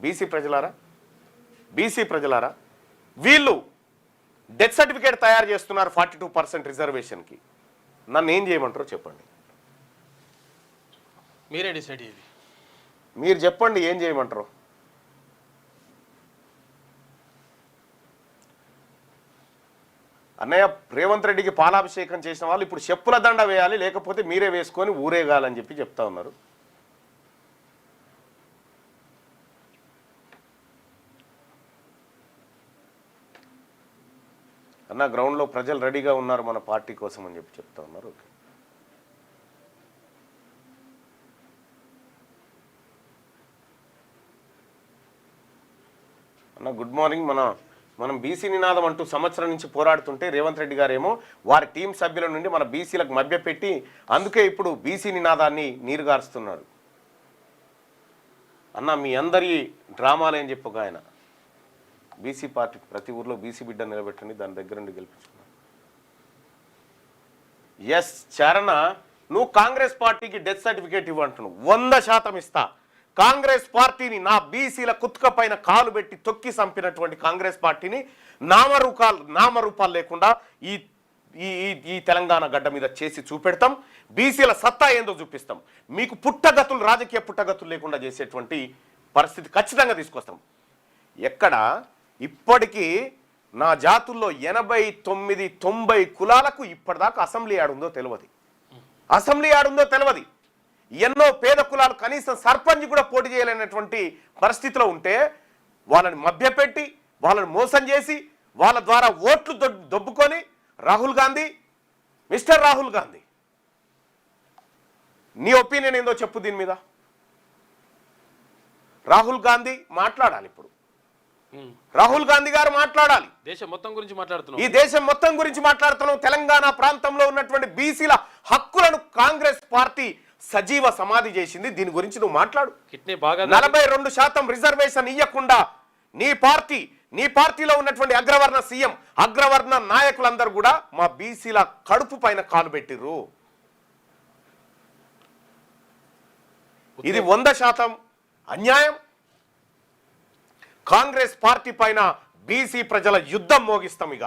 BC ప్రజలారా వీళ్ళు death certificate తయారు చేస్తున్నారు 42% రిజర్వేషన్కి. నన్ను ఏం చేయమంటారో చెప్పండి. మీరే డిసైడ్ చేయండి. మీరు చెప్పండి ఏం చేయమంటారు. అన్నయ్య రేవంత్ రెడ్డికి పాలాభిషేకం చేసిన వాళ్ళు ఇప్పుడు చెప్పుల దండ వేయాలి, లేకపోతే మీరే వేసుకొని ఊరేగాలని చెప్పి చెప్తా ఉన్నారు. అన్న గ్రౌండ్లో ప్రజలు రెడీగా ఉన్నారు మన పార్టీ కోసం అని చెప్పి చెప్తా ఉన్నారు. ఓకే అన్న గుడ్ మార్నింగ్. మనం బీసీ నినాదం అంటూ సంవత్సరం నుంచి పోరాడుతుంటే రేవంత్ రెడ్డి గారేమో వారి టీం సభ్యుల నుండి మన బీసీలకు మభ్యపెట్టి అందుకే ఇప్పుడు బీసీ నినాదాన్ని నీరుగారుస్తున్నాడు. అన్న మీ అందరి డ్రామాలు ఏం చెప్పు ఆయన బీసీ పార్టీ ప్రతి ఊర్లో బీసీ బిడ్డ నిలబెట్టండి, దాని దగ్గర నుండి గెలిపించుకున్నాను. ఎస్ చరణ, నువ్వు కాంగ్రెస్ పార్టీకి డెత్ సర్టిఫికేట్ ఇవ్వంటున్నావు. 100% ఇస్తా. కాంగ్రెస్ పార్టీని నా బీసీల కుత్క పైన కాలు పెట్టి తొక్కి చంపినటువంటి కాంగ్రెస్ పార్టీని నామరూపాలు లేకుండా ఈ తెలంగాణ గడ్డ మీద చేసి చూపెడతాం. బీసీల సత్తా ఏందో చూపిస్తాం. మీకు పుట్టగతులు రాజకీయ పుట్టగతులు లేకుండా చేసేటువంటి పరిస్థితి ఖచ్చితంగా తీసుకొస్తాం. ఎక్కడ ఇప్పటికీ నా జాతుల్లో 89-90 కులాలకు ఇప్పటిదాకా అసెంబ్లీ ఆడుందో తెలియదు. ఎన్నో పేద కులాలు కనీసం సర్పంచ్ కూడా పోటీ చేయలేనటువంటి పరిస్థితిలో ఉంటే వాళ్ళని మభ్యపెట్టి వాళ్ళని మోసం చేసి వాళ్ళ ద్వారా ఓట్లు దొబ్బుకొని మిస్టర్ రాహుల్ గాంధీ నీ ఒపీనియన్ ఏందో చెప్పు దీని మీద. రాహుల్ గాంధీ మాట్లాడాలి. ఇప్పుడు రాహుల్ గాంధీ గారు మాట్లాడాలి. దేశం మొత్తం గురించి మాట్లాడుతున్నాం. ఈ దేశం మొత్తం గురించి మాట్లాడుతున్నాం. తెలంగాణ ప్రాంతంలో ఉన్నటువంటి బీసీల హక్కులను కాంగ్రెస్ పార్టీ సజీవ సమాధి చేసింది. దీని గురించి నువ్వు మాట్లాడు. 42% రిజర్వేషన్ ఇవ్వకుండా నీ పార్టీలో ఉన్నటువంటి అగ్రవర్ణ సీఎం అగ్రవర్ణ నాయకులందరూ కూడా మా బీసీల కడుపు పైన కాలు పెట్టిర్రు. ఇది 100% అన్యాయం. కాంగ్రెస్ పార్టీ పైన బీసీ ప్రజల యుద్ధం మోగిస్తాం. ఇక